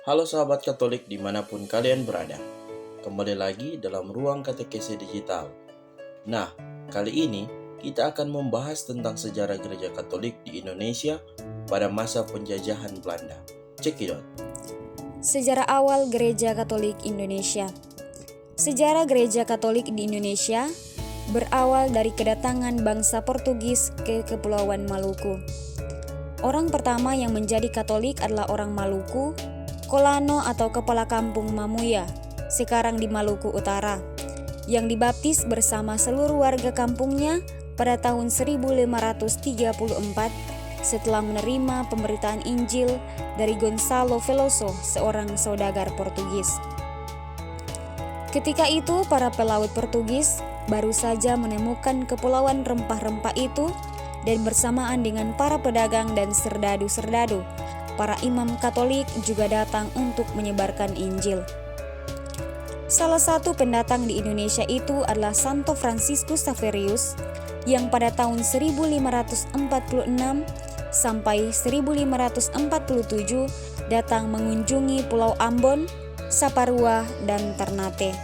Halo sahabat Katolik dimanapun kalian berada. Kembali lagi dalam ruang katekesi digital. Nah, kali ini kita akan membahas tentang sejarah gereja Katolik di Indonesia pada masa penjajahan Belanda. Cekidot. Sejarah awal Gereja Katolik Indonesia. Sejarah Gereja Katolik di Indonesia berawal dari kedatangan bangsa Portugis ke Kepulauan Maluku. Orang pertama yang menjadi Katolik adalah orang Maluku, Kolano atau kepala kampung Mamuya, sekarang di Maluku Utara, yang dibaptis bersama seluruh warga kampungnya pada tahun 1534 setelah menerima pemberitaan Injil dari Gonçalo Veloso, seorang saudagar Portugis. Ketika itu para pelaut Portugis baru saja menemukan kepulauan rempah-rempah itu, dan bersamaan dengan para pedagang dan serdadu-serdadu, para imam Katolik juga datang untuk menyebarkan Injil. Salah satu pendatang di Indonesia itu adalah Santo Franciscus Xaverius yang pada tahun 1546 sampai 1547 datang mengunjungi Pulau Ambon, Saparua, dan Ternate.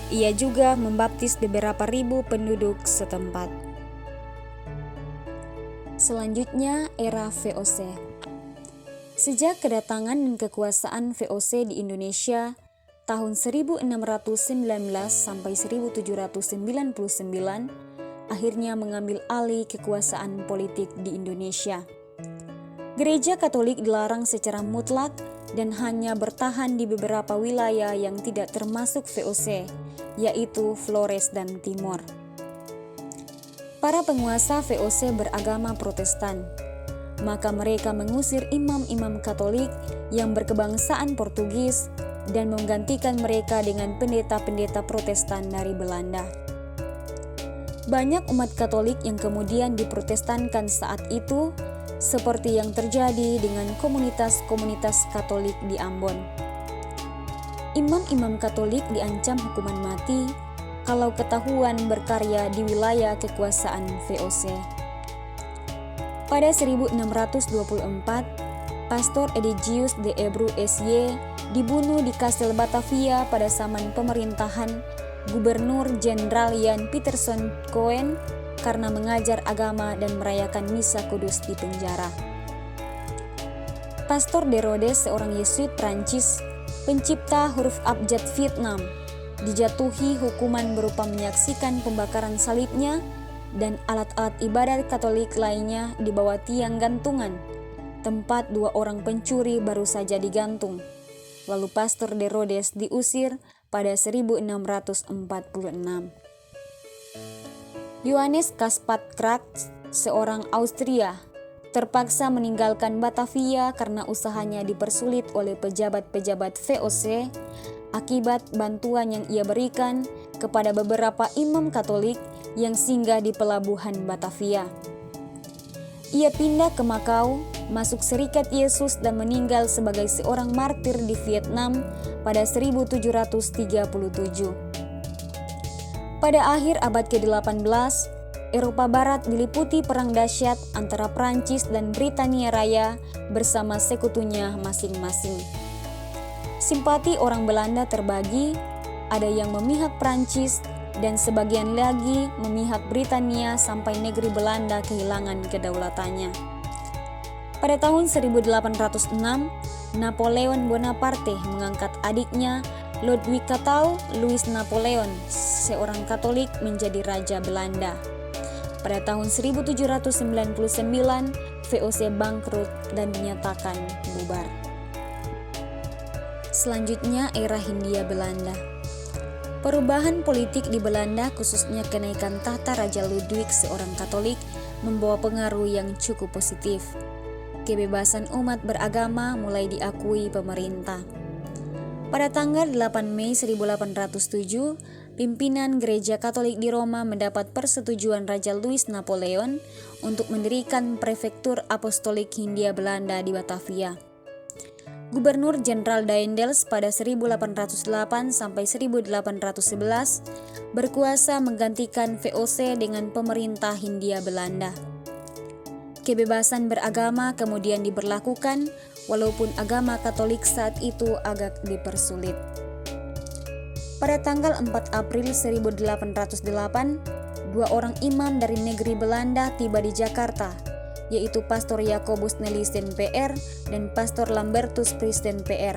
Ia juga membaptis beberapa ribu penduduk setempat. Selanjutnya, era VOC. Sejak kedatangan dan kekuasaan VOC di Indonesia tahun 1619 sampai 1799, akhirnya mengambil alih kekuasaan politik di Indonesia. Gereja Katolik dilarang secara mutlak dan hanya bertahan di beberapa wilayah yang tidak termasuk VOC, yaitu Flores dan Timor. Para penguasa VOC beragama Protestan, maka mereka mengusir imam-imam Katolik yang berkebangsaan Portugis dan menggantikan mereka dengan pendeta-pendeta Protestan dari Belanda. Banyak umat Katolik yang kemudian diprotestankan saat itu, seperti yang terjadi dengan komunitas-komunitas Katolik di Ambon. Imam-imam Katolik diancam hukuman mati kalau ketahuan berkarya di wilayah kekuasaan VOC. Pada 1624, Pastor Edigius de Ebru SY dibunuh di Kastel Batavia pada zaman pemerintahan Gubernur Jenderal Jan Pieterszoon Koen karena mengajar agama dan merayakan misa kudus di penjara. Pastor de Rhodes, seorang Yesuit Prancis, pencipta huruf abjad Vietnam, dijatuhi hukuman berupa menyaksikan pembakaran salibnya dan alat-alat ibadat Katolik lainnya di bawah tiang gantungan, tempat dua orang pencuri baru saja digantung. Lalu Pastor de Rhodes diusir pada 1646. Johannes Caspar Krach, seorang Austria, terpaksa meninggalkan Batavia karena usahanya dipersulit oleh pejabat-pejabat VOC akibat bantuan yang ia berikan kepada beberapa imam Katolik yang singgah di pelabuhan Batavia. Ia pindah ke Makau, masuk Serikat Yesus dan meninggal sebagai seorang martir di Vietnam pada 1737. Pada akhir abad ke-18, Eropa Barat diliputi perang dahsyat antara Prancis dan Britania Raya bersama sekutunya masing-masing. Simpati orang Belanda terbagi, ada yang memihak Prancis dan sebagian lagi memihak Britania sampai negeri Belanda kehilangan kedaulatannya. Pada tahun 1806, Napoleon Bonaparte mengangkat adiknya Ludwig Katau Louis Napoleon, seorang Katolik, menjadi Raja Belanda. Pada tahun 1799, VOC bangkrut dan dinyatakan bubar. Selanjutnya, era Hindia Belanda. Perubahan politik di Belanda, khususnya kenaikan tahta Raja Ludwig, seorang Katolik, membawa pengaruh yang cukup positif. Kebebasan umat beragama mulai diakui pemerintah. Pada tanggal 8 Mei 1807, pimpinan Gereja Katolik di Roma mendapat persetujuan Raja Louis Napoleon untuk mendirikan Prefektur Apostolik Hindia Belanda di Batavia. Gubernur Jenderal Daendels pada 1808 sampai 1811 berkuasa menggantikan VOC dengan pemerintah Hindia Belanda. Kebebasan beragama kemudian diberlakukan, walaupun agama Katolik saat itu agak dipersulit. Pada tanggal 4 April 1808, dua orang imam dari negeri Belanda tiba di Jakarta, yaitu Pastor Jacobus Nelissen PR dan Pastor Lambertus Christen PR,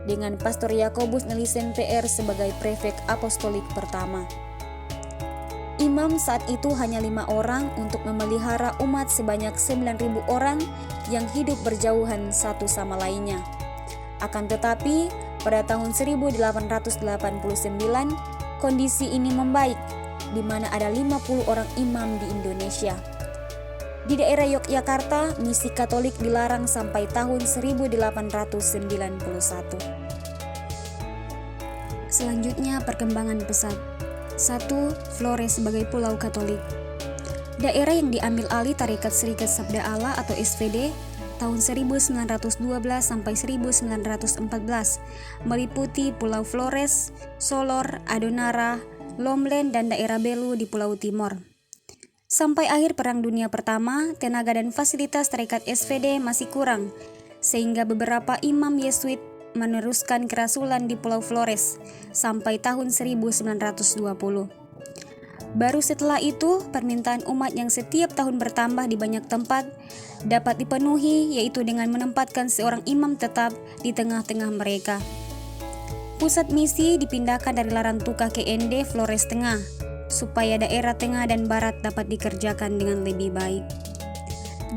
dengan Pastor Jacobus Nelissen PR sebagai prefek apostolik pertama. Imam saat itu hanya 5 orang untuk memelihara umat sebanyak 9.000 orang yang hidup berjauhan satu sama lainnya. Akan tetapi, pada tahun 1889, kondisi ini membaik, di mana ada 50 orang imam di Indonesia. Di daerah Yogyakarta, misi Katolik dilarang sampai tahun 1891. Selanjutnya, perkembangan pesat. 1. Flores sebagai Pulau Katolik. Daerah yang diambil alih Tarekat Serikat Sabda Allah atau SVD tahun 1912 sampai 1914 meliputi Pulau Flores, Solor, Adonara, Lomlen, dan daerah Belu di Pulau Timor. Sampai akhir Perang Dunia Pertama, tenaga dan fasilitas Tarekat SVD masih kurang, sehingga beberapa imam Yesuit meneruskan kerasulan di Pulau Flores sampai tahun 1920. Baru setelah itu, permintaan umat yang setiap tahun bertambah di banyak tempat dapat dipenuhi, yaitu dengan menempatkan seorang imam tetap di tengah-tengah mereka. Pusat misi dipindahkan dari Larantuka ke ND Flores Tengah, supaya daerah tengah dan barat dapat dikerjakan dengan lebih baik.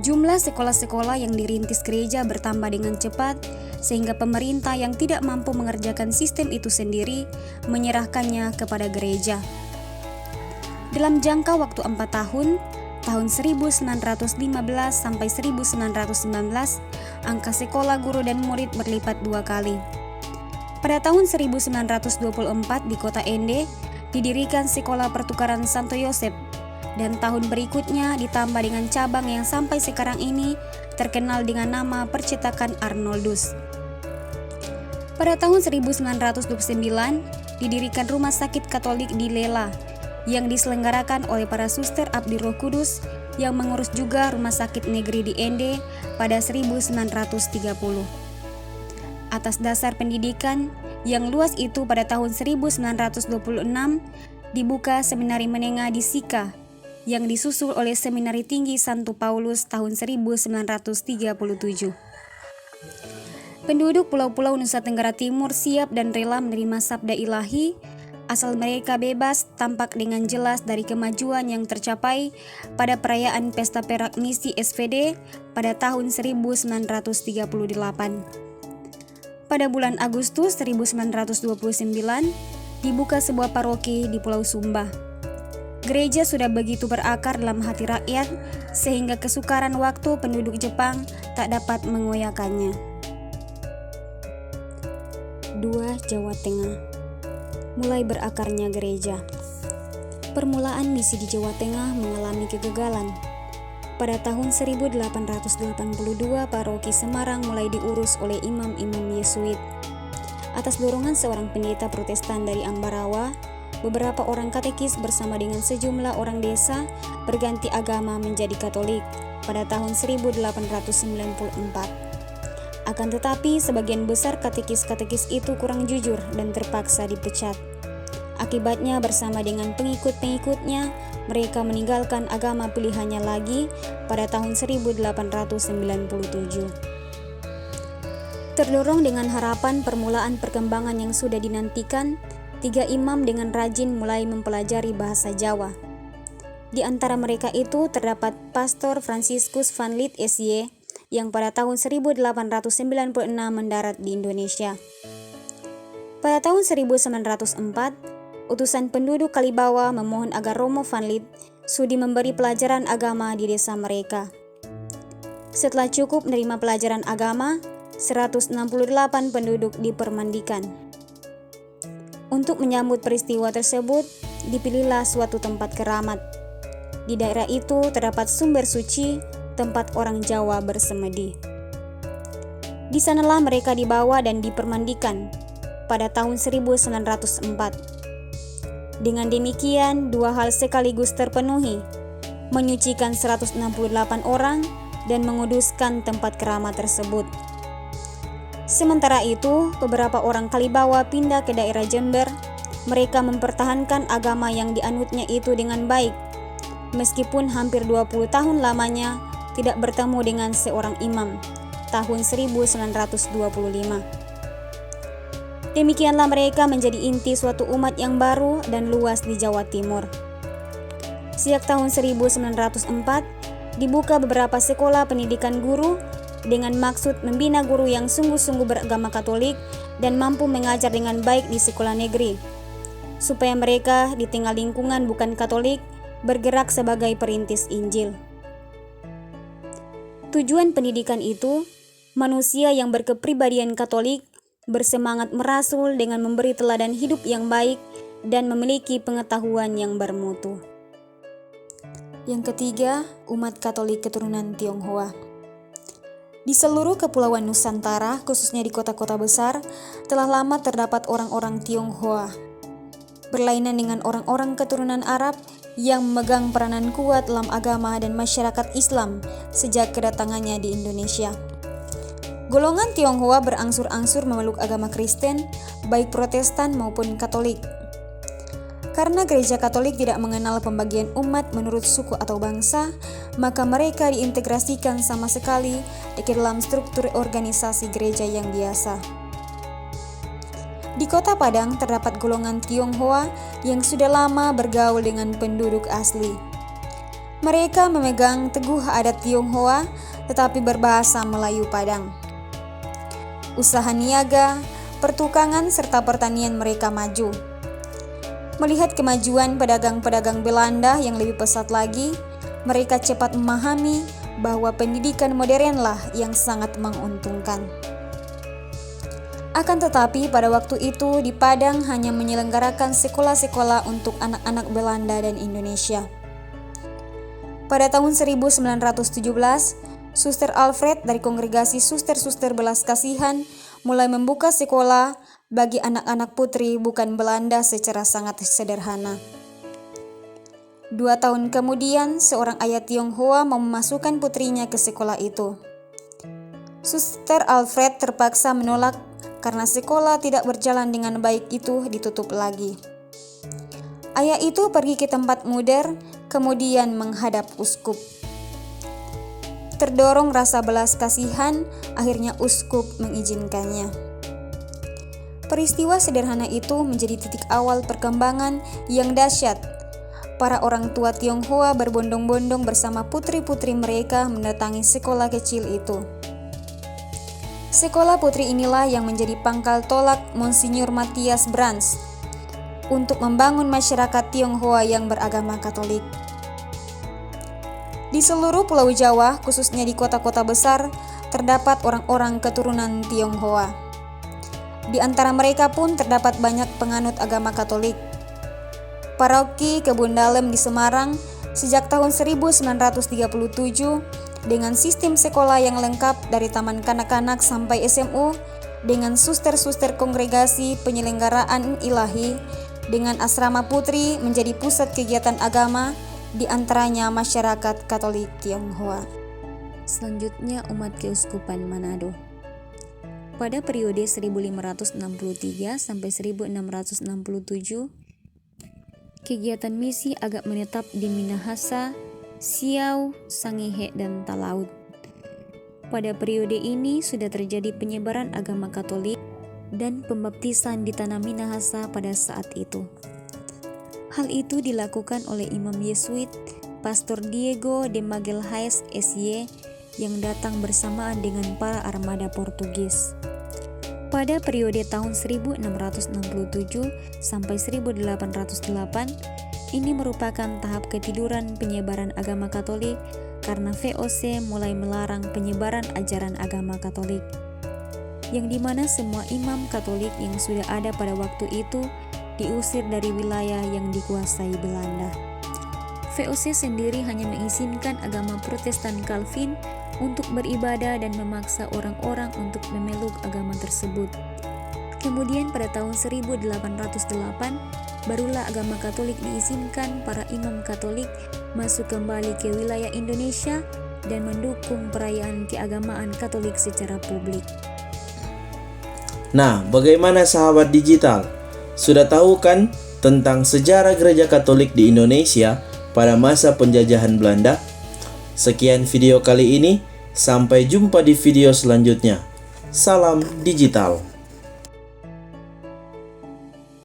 Jumlah sekolah-sekolah yang dirintis gereja bertambah dengan cepat, sehingga pemerintah yang tidak mampu mengerjakan sistem itu sendiri menyerahkannya kepada gereja. Dalam jangka waktu 4 tahun 1915 sampai 1919, angka sekolah guru dan murid berlipat 2 kali. Pada tahun 1924 di kota Ende didirikan Sekolah Pertukaran Santo Yosef, dan tahun berikutnya ditambah dengan cabang yang sampai sekarang ini terkenal dengan nama Percetakan Arnoldus. Pada tahun 1929 didirikan Rumah Sakit Katolik di Lela yang diselenggarakan oleh para suster Abdi Roh Kudus yang mengurus juga Rumah Sakit Negeri di Ende pada 1930. Atas dasar pendidikan yang luas itu, pada tahun 1926 dibuka Seminari Menengah di Sika yang disusul oleh Seminari Tinggi Santo Paulus tahun 1937. Penduduk pulau-pulau Nusa Tenggara Timur siap dan rela menerima sabda ilahi, asal mereka bebas, tampak dengan jelas dari kemajuan yang tercapai pada perayaan Pesta Perak Misi SVD pada tahun 1938. Pada bulan Agustus 1929, dibuka sebuah paroki di Pulau Sumba. Gereja sudah begitu berakar dalam hati rakyat, sehingga kesukaran waktu penduduk Jepang tak dapat mengoyakkannya. 2. Jawa Tengah. Mulai berakarnya gereja. Permulaan misi di Jawa Tengah mengalami kegagalan. Pada tahun 1882, paroki Semarang mulai diurus oleh imam-imam Yesuit. Atas dorongan seorang pendeta Protestan dari Ambarawa, beberapa orang katekis bersama dengan sejumlah orang desa berganti agama menjadi Katolik pada tahun 1894. Akan tetapi, sebagian besar katekis-katekis itu kurang jujur dan terpaksa dipecat. Akibatnya, bersama dengan pengikut-pengikutnya, mereka meninggalkan agama pilihannya lagi pada tahun 1897. Terdorong dengan harapan permulaan perkembangan yang sudah dinantikan, 3 imam dengan rajin mulai mempelajari bahasa Jawa. Di antara mereka itu terdapat Pastor Franciscus van Lith SY yang pada tahun 1896 mendarat di Indonesia. Pada tahun 1904, utusan penduduk Kalibawa memohon agar Romo van Lith sudi memberi pelajaran agama di desa mereka. Setelah cukup menerima pelajaran agama, 168 penduduk dipermandikan. Untuk menyambut peristiwa tersebut, dipilihlah suatu tempat keramat. Di daerah itu terdapat sumber suci, tempat orang Jawa bersemedi. Di sanalah mereka dibawa dan dipermandikan pada tahun 1904. Dengan demikian, 2 hal sekaligus terpenuhi, menyucikan 168 orang dan menguduskan tempat keramat tersebut. Sementara itu, beberapa orang Kalibawa pindah ke daerah Jember. Mereka mempertahankan agama yang dianutnya itu dengan baik, meskipun hampir 20 tahun lamanya tidak bertemu dengan seorang imam, tahun 1925. Demikianlah mereka menjadi inti suatu umat yang baru dan luas di Jawa Timur. Sejak tahun 1904, dibuka beberapa sekolah pendidikan guru dengan maksud membina guru yang sungguh-sungguh beragama Katolik dan mampu mengajar dengan baik di sekolah negeri, supaya mereka di tengah lingkungan bukan Katolik bergerak sebagai perintis Injil. Tujuan pendidikan itu, manusia yang berkepribadian Katolik bersemangat merasul dengan memberi teladan hidup yang baik dan memiliki pengetahuan yang bermutu. Yang ketiga, umat Katolik keturunan Tionghoa. Di seluruh kepulauan Nusantara, khususnya di kota-kota besar, telah lama terdapat orang-orang Tionghoa. Berlainan dengan orang-orang keturunan Arab yang memegang peranan kuat dalam agama dan masyarakat Islam sejak kedatangannya di Indonesia. Golongan Tionghoa berangsur-angsur memeluk agama Kristen, baik Protestan maupun Katolik. Karena gereja Katolik tidak mengenal pembagian umat menurut suku atau bangsa, maka mereka diintegrasikan sama sekali ke dalam struktur organisasi gereja yang biasa. Di Kota Padang terdapat golongan Tionghoa yang sudah lama bergaul dengan penduduk asli. Mereka memegang teguh adat Tionghoa tetapi berbahasa Melayu Padang. Usaha niaga, pertukangan, serta pertanian mereka maju. Melihat kemajuan pedagang-pedagang Belanda yang lebih pesat lagi, mereka cepat memahami bahwa pendidikan modernlah yang sangat menguntungkan. Akan tetapi pada waktu itu di Padang hanya menyelenggarakan sekolah-sekolah untuk anak-anak Belanda dan Indonesia. Pada tahun 1917, Suster Alfred dari kongregasi Suster-Suster Belas Kasihan mulai membuka sekolah bagi anak-anak putri bukan Belanda secara sangat sederhana. 2 tahun kemudian, seorang ayah Tionghoa mau memasukkan putrinya ke sekolah itu. Suster Alfred terpaksa menolak karena sekolah tidak berjalan dengan baik itu ditutup lagi. Ayah itu pergi ke tempat muder, kemudian menghadap uskup. Terdorong rasa belas kasihan, akhirnya uskup mengizinkannya. Peristiwa sederhana itu menjadi titik awal perkembangan yang dahsyat. Para orang tua Tionghoa berbondong-bondong bersama putri-putri mereka mendatangi sekolah kecil itu. Sekolah putri inilah yang menjadi pangkal tolak Monsinyur Matthias Brands untuk membangun masyarakat Tionghoa yang beragama Katolik. Di seluruh Pulau Jawa, khususnya di kota-kota besar, terdapat orang-orang keturunan Tionghoa. Di antara mereka pun terdapat banyak penganut agama Katolik. Paroki Kebun Dalem di Semarang sejak tahun 1937 dengan sistem sekolah yang lengkap dari taman kanak-kanak sampai SMU, dengan suster-suster kongregasi penyelenggaraan ilahi, dengan asrama putri menjadi pusat kegiatan agama, di antaranya masyarakat Katolik Tionghoa. Selanjutnya umat Keuskupan Manado. Pada periode 1563 sampai 1667, kegiatan misi agak menetap di Minahasa, Siau, Sangihe, dan Talaut. Pada periode ini sudah terjadi penyebaran agama Katolik dan pembaptisan di tanah Minahasa pada saat itu. Hal itu dilakukan oleh Imam Yesuit Pastor Diego de Magalhães SY yang datang bersamaan dengan para armada Portugis. Pada periode tahun 1667 sampai 1808, ini merupakan tahap ketiduran penyebaran agama Katolik karena VOC mulai melarang penyebaran ajaran agama Katolik, yang dimana semua imam Katolik yang sudah ada pada waktu itu diusir dari wilayah yang dikuasai Belanda. VOC sendiri hanya mengizinkan agama Protestan Calvin untuk beribadah dan memaksa orang-orang untuk memeluk agama tersebut. Kemudian pada tahun 1808, barulah agama Katolik diizinkan para imam Katolik masuk kembali ke wilayah Indonesia dan mendukung perayaan keagamaan Katolik secara publik. Nah, bagaimana sahabat digital? Sudah tahu kan tentang sejarah gereja Katolik di Indonesia pada masa penjajahan Belanda? Sekian video kali ini, sampai jumpa di video selanjutnya. Salam digital.